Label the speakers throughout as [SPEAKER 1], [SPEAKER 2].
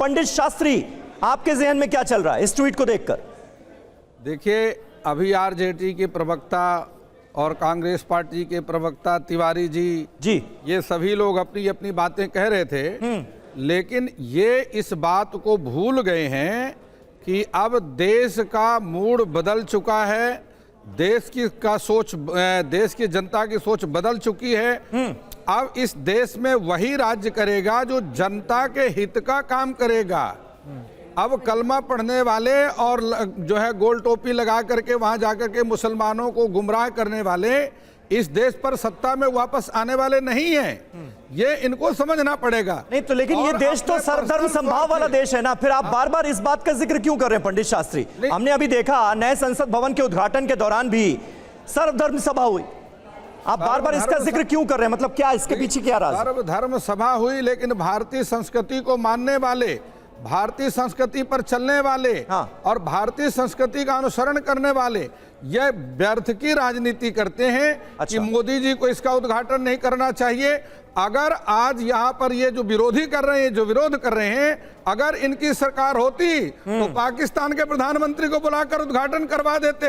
[SPEAKER 1] पंडित शास्त्री, आपके जहन में क्या चल रहा है इस ट्वीट को देखकर?
[SPEAKER 2] देखिए, अभी आरजेडी के प्रवक्ता और कांग्रेस पार्टी के प्रवक्ता तिवारी जी ये सभी लोग अपनी अपनी बातें कह रहे थे, लेकिन ये इस बात को भूल गए हैं कि अब देश का मूड बदल चुका है, देश की जनता की सोच बदल चुकी है। अब इस देश में वही राज्य करेगा जो जनता के हित का काम करेगा। अब कलमा पढ़ने वाले और जो है गोल टोपी लगा करके वहां जाकर के मुसलमानों को गुमराह करने वाले इस देश पर सत्ता में वापस आने वाले नहीं हैं। ये इनको समझना पड़ेगा।
[SPEAKER 1] नहीं तो लेकिन ये देश तो सर्वधर्म संभाव वाला देश है ना, फिर आप बार बार इस बात का जिक्र क्यों कर रहे हैं पंडित शास्त्री? हमने अभी देखा नए संसद भवन के उद्घाटन के दौरान भी सर्वधर्म सभा हुई, आप बार बार इसका जिक्र क्यों कर रहे हैं? मतलब क्या इसके पीछे क्या राज?
[SPEAKER 2] सर्वधर्म सभा हुई, लेकिन भारतीय संस्कृति को मानने वाले, भारतीय संस्कृति पर चलने वाले और भारतीय संस्कृति का अनुसरण करने वाले यह व्यर्थ की राजनीति करते हैं कि मोदी जी को इसका उद्घाटन नहीं करना चाहिए। अगर आज यहाँ पर ये जो विरोधी कर रहे हैं, जो विरोध कर रहे हैं, अगर इनकी सरकार होती तो पाकिस्तान के प्रधानमंत्री को बुलाकर उद्घाटन करवा देते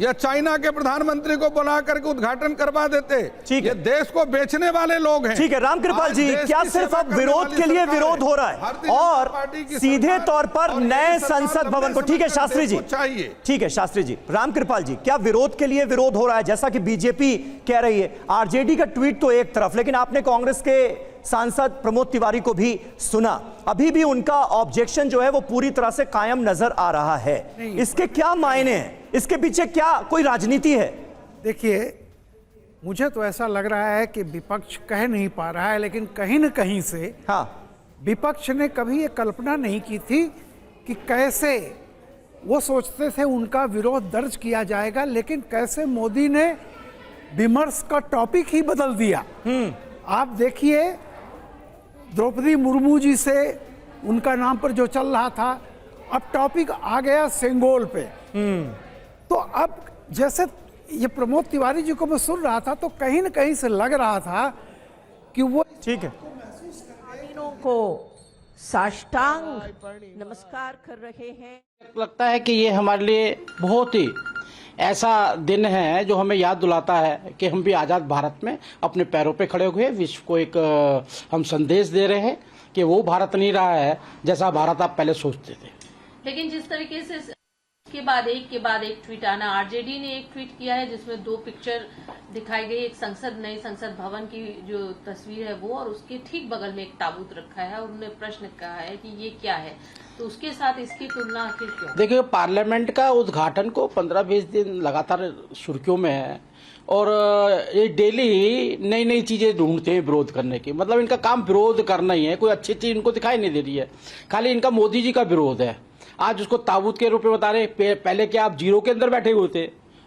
[SPEAKER 2] या चाइना के प्रधानमंत्री को बुला करके उद्घाटन करवा देते। ये देश को बेचने वाले लोग हैं।
[SPEAKER 1] ठीक है रामकृपाल जी, क्या सिर्फ अब विरोध के लिए विरोध हो रहा है और सीधे तौर पर नए संसद भवन को? ठीक है शास्त्री जी, चाहिए, ठीक है शास्त्री जी, रामकृपाल जी, क्या विरोध के लिए विरोध हो रहा है जैसा कि बीजेपी कह रही है? आरजेडी का ट्वीट तो एक तरफ, लेकिन आपने कांग्रेस के सांसद प्रमोद तिवारी को भी सुना, अभी भी उनका ऑब्जेक्शन जो है वो पूरी तरह से कायम नजर आ रहा है। इसके क्या मायने हैं? इसके पीछे क्या कोई राजनीति है?
[SPEAKER 3] देखिए, मुझे तो ऐसा लग रहा है कि विपक्ष कह नहीं पा रहा है, लेकिन कहीं न कहीं से विपक्ष ने कभी ये कल्पना नहीं की थी कि कैसे वो सोचते थे उनका विरोध दर्ज किया जाएगा, लेकिन कैसे मोदी ने विमर्श का टॉपिक ही बदल दिया। आप देखिए, द्रौपदी मुर्मू जी से उनका नाम पर जो चल रहा था, अब टॉपिक आ गया सेंगोल पे। तो अब जैसे ये प्रमोद तिवारी जी को मैं सुन रहा था तो कहीं न कहीं से लग रहा था कि वो
[SPEAKER 1] ठीक है
[SPEAKER 4] को साष्टांग नमस्कार कर रहे हैं।
[SPEAKER 5] लगता है कि ये हमारे लिए बहुत ही ऐसा दिन है जो हमें याद दिलाता है कि हम भी आज़ाद भारत में अपने पैरों पे खड़े हुए विश्व को एक हम संदेश दे रहे हैं कि वो भारत नहीं रहा है जैसा भारत आप पहले सोचते थे।
[SPEAKER 6] लेकिन जिस तरीके से के बाद एक ट्वीट आना, आरजेडी ने एक ट्वीट किया है जिसमें दो पिक्चर दिखाई गई, एक नए संसद भवन की जो तस्वीर है वो, और उसके ठीक बगल में एक ताबूत रखा है और उन्होंने प्रश्न कहा है कि ये क्या है, तो उसके साथ इसकी तुलना आखिर क्यों?
[SPEAKER 5] देखिए, पार्लियामेंट का उद्घाटन को 15-20 दिन लगातार सुर्खियों में है और ये डेली नई नई चीजें ढूंढते हैं विरोध करने की। मतलब इनका काम विरोध करना ही है, कोई अच्छी चीज इनको दिखाई नहीं दे रही है, खाली इनका मोदी जी का विरोध है। आज उसको ताबूत के रूप में बता रहे, पहले क्या आप जीरो के अंदर बैठे हुए थे,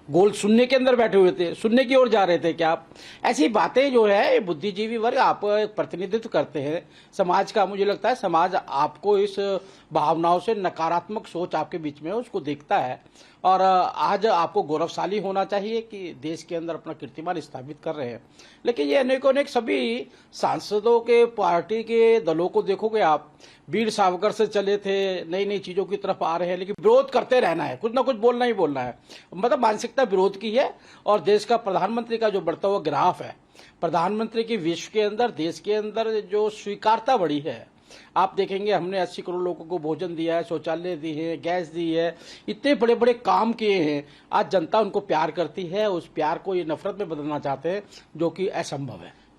[SPEAKER 5] गोल शून्य के अंदर बैठे हुए थे, शून्य की ओर जा रहे थे क्या आप? ऐसी बातें जो है बुद्धिजीवी वर्ग आप प्रतिनिधित्व करते हैं समाज का। मुझे लगता है समाज आपको इस भावनाओं से, नकारात्मक सोच आपके बीच में है उसको देखता है और आज आपको गौरवशाली होना चाहिए कि देश के अंदर अपना कीर्तिमान स्थापित कर रहे हैं। लेकिन ये अनेक सभी सांसदों के, पार्टी के दलों को देखोगे आप, वीर सावरकर से चले थे, नई नई चीजों की तरफ आ रहे हैं, लेकिन विरोध करते रहना है, कुछ ना कुछ बोलना ही बोलना है। मतलब मानसिकता विरोध की है और देश का प्रधानमंत्री का जो बढ़ता हुआ ग्राफ है, प्रधानमंत्री की विश्व के अंदर, देश के अंदर जो स्वीकारता बढ़ी है, आप देखेंगे हमने 80 करोड़ लोगों को भोजन दिया है, शौचालय दी है, गैस दी है, इतने बड़े बड़े काम किए हैं। आज जनता उनको प्यार करती है, उस प्यार को ये नफरत में बदलना चाहते हैं जो कि असंभव है।